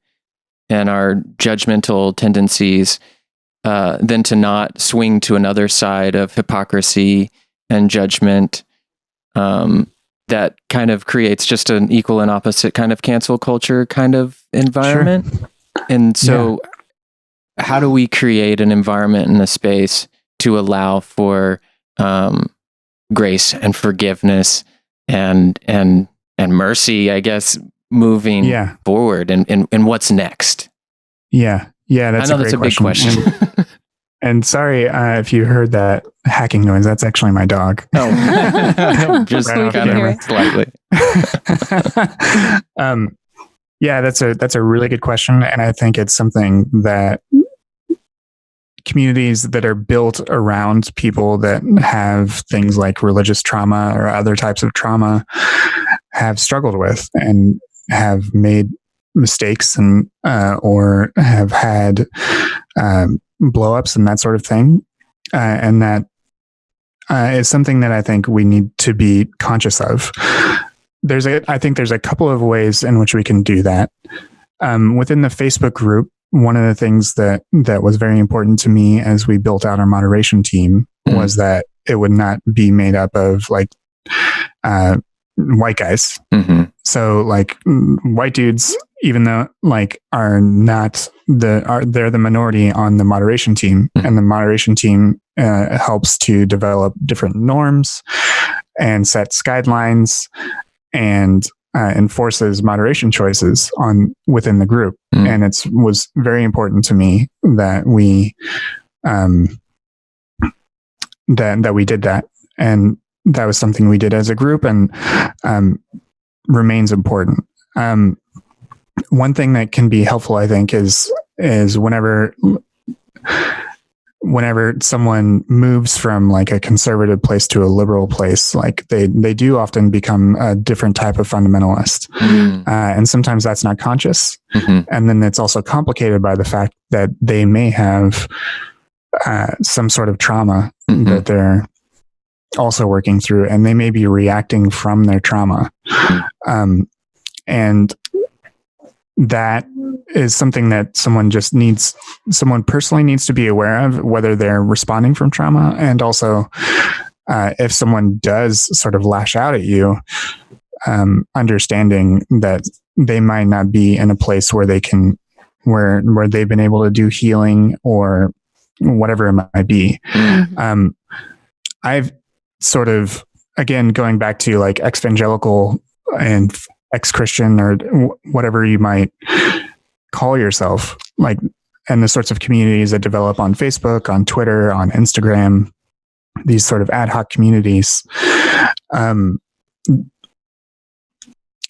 and our judgmental tendencies, than to not swing to another side of hypocrisy and judgment, that kind of creates just an equal and opposite kind of cancel culture kind of environment. Sure. And so how do we create an environment and a space to allow for grace and forgiveness and mercy, I guess, moving forward, and what's next? Yeah, that's a big question. And sorry if you heard that hacking noise. That's actually my dog. Oh, just right kind of slightly. That's a really good question, and I think it's something that communities that are built around people that have things like religious trauma or other types of trauma have struggled with and have made mistakes and or have had blow-ups and that sort of thing, and that is something that I think we need to be conscious of. I think there's a couple of ways in which we can do that. Within the Facebook group, one of the things that was very important to me as we built out our moderation team was that it would not be made up of like white guys. Mm-hmm. So like white dudes, even though like they're the minority on the moderation team, and the moderation team helps to develop different norms and sets guidelines and enforces moderation choices within the group. And it was very important to me that we that we did that, and that was something we did as a group, and remains important. One thing that can be helpful, I think, is whenever someone moves from like a conservative place to a liberal place, like they do often become a different type of fundamentalist. And sometimes that's not conscious. And then it's also complicated by the fact that they may have some sort of trauma that they're also working through, and they may be reacting from their trauma. And that is something that someone personally needs to be aware of, whether they're responding from trauma, and also if someone does sort of lash out at you, understanding that they might not be in a place where they can, where they've been able to do healing or whatever it might be. I've sort of, again, going back to like Exvangelical and ex-Christian or whatever you might call yourself, like, and the sorts of communities that develop on Facebook, on Twitter, on Instagram, these sort of ad hoc communities.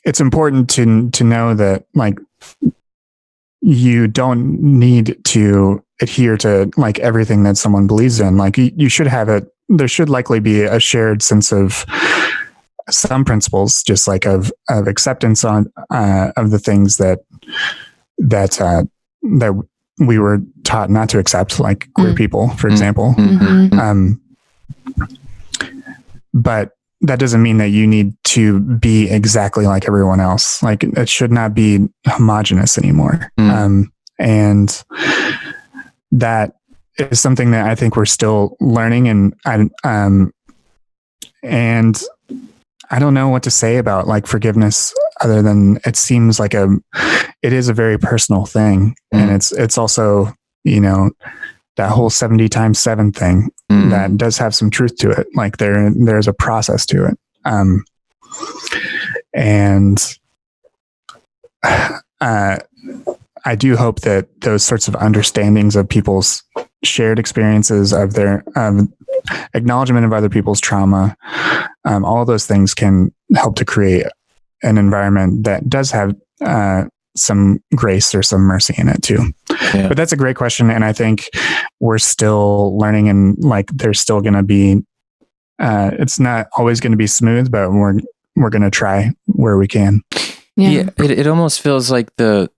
It's important to know that like you don't need to adhere to like everything that someone believes in. Like you should have there should likely be a shared sense of some principles, just like of acceptance of the things that we were taught not to accept, like queer people, for example. But that doesn't mean that you need to be exactly like everyone else. Like it should not be homogenous anymore. And that is something that I think we're still learning, and I don't know what to say about like forgiveness, other than it seems like it is a very personal thing. And it's also, you know, that whole 70 times 7 thing that does have some truth to it. Like there's a process to it. And I do hope that those sorts of understandings of people's shared experiences, of their acknowledgement of other people's trauma, all of those things can help to create an environment that does have some grace or some mercy in it too. Yeah. But that's a great question, and I think we're still learning, and like there's still going to be it's not always going to be smooth, but we're going to try where we can. It almost feels like the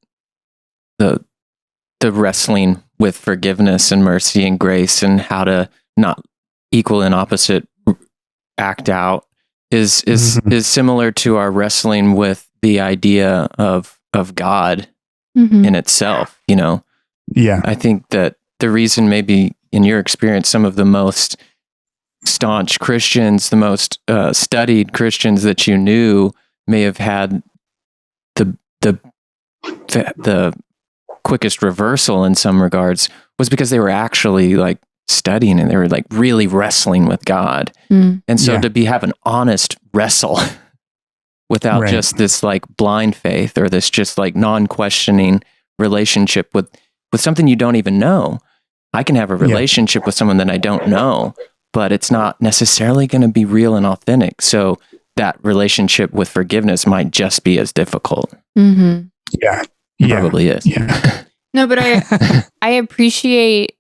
wrestling with forgiveness and mercy and grace, and how to not equal and opposite act out, is similar to our wrestling with the idea of God in itself, you know? Yeah. I think that the reason maybe in your experience, some of the most staunch Christians, the most studied Christians that you knew may have had the quickest reversal in some regards was because they were actually like studying and they were like really wrestling with God. And so to have an honest wrestle without just this like blind faith or this just like non-questioning relationship with something you don't even know. I can have a relationship with someone that I don't know, but it's not necessarily going to be real and authentic. So that relationship with forgiveness might just be as difficult. Mm-hmm. Yeah. It probably is. Yeah. No, but I appreciate,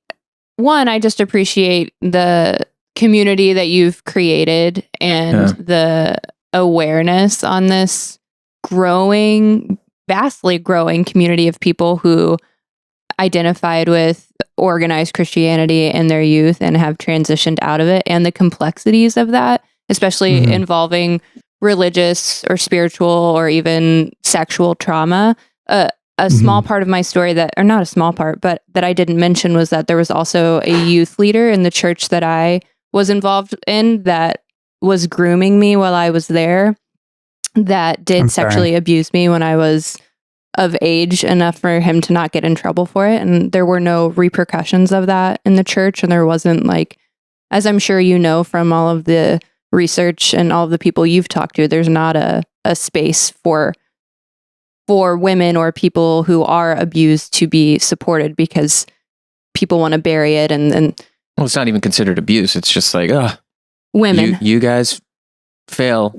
I just appreciate the community that you've created and the awareness on this vastly growing community of people who identified with organized Christianity in their youth and have transitioned out of it, and the complexities of that, especially involving religious or spiritual or even sexual trauma. A small part of my story or not a small part, but that I didn't mention was that there was also a youth leader in the church that I was involved in that was grooming me while I was there, that did sexually abuse me when I was of age enough for him to not get in trouble for it. And there were no repercussions of that in the church. And there wasn't, like, as I'm sure you know from all of the research and all of the people you've talked to, there's not a space for women or people who are abused to be supported because people want to bury it. And well, it's not even considered abuse. It's just like, women, you guys fail.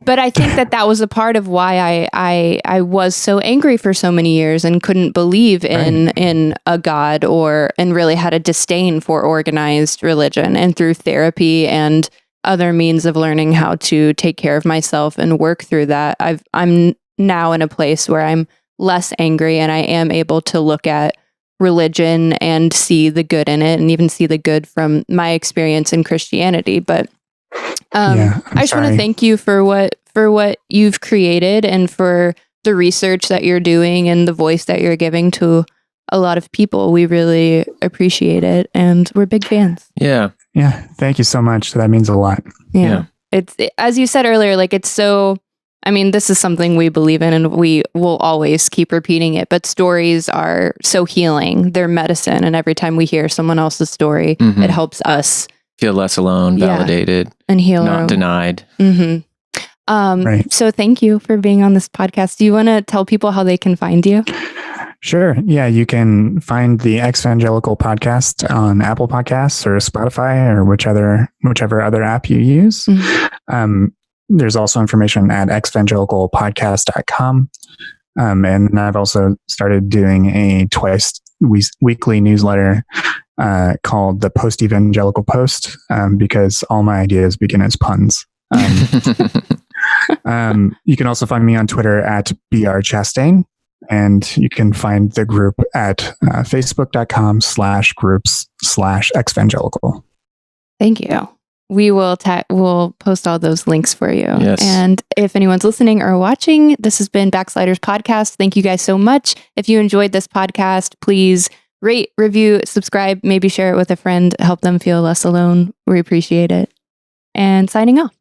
But I think that was a part of why I was so angry for so many years and couldn't believe in a God and really had a disdain for organized religion. And through therapy and other means of learning how to take care of myself and work through that, I'm now in a place where I'm less angry and I am able to look at religion and see the good in it and even see the good from my experience in Christianity. But I just want to thank you for what you've created and for the research that you're doing and the voice that you're giving to a lot of people. We really appreciate it and we're big fans. Yeah. Yeah. Thank you so much. That means a lot. Yeah. It's, as you said earlier, like it's so, I mean, this is something we believe in and we will always keep repeating it, but stories are so healing. They're medicine. And every time we hear someone else's story, it helps us feel less alone, validated, and heal, not denied. So thank you for being on this podcast. Do you want to tell people how they can find you? Sure. Yeah, you can find the Exvangelical podcast on Apple Podcasts or Spotify or whichever other app you use. There's also information at exvangelicalpodcast.com. And I've also started doing a weekly newsletter called the Post-Evangelical Post because all my ideas begin as puns. You can also find me on Twitter at brchastain, and you can find the group at facebook.com/groups/exvangelical. Thank you. We will we'll post all those links for you. Yes. And if anyone's listening or watching, this has been Backsliders Podcast. Thank you guys so much. If you enjoyed this podcast, please rate, review, subscribe, maybe share it with a friend, help them feel less alone. We appreciate it. And signing off.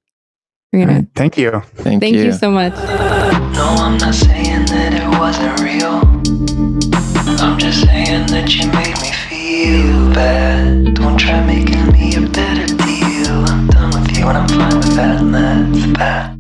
Right, thank you. Thank you so much. No, I'm not saying that it wasn't real. I'm just saying that you made me feel bad. Don't try making me a better deal. I'm done with you and I'm fine with that, and that's that.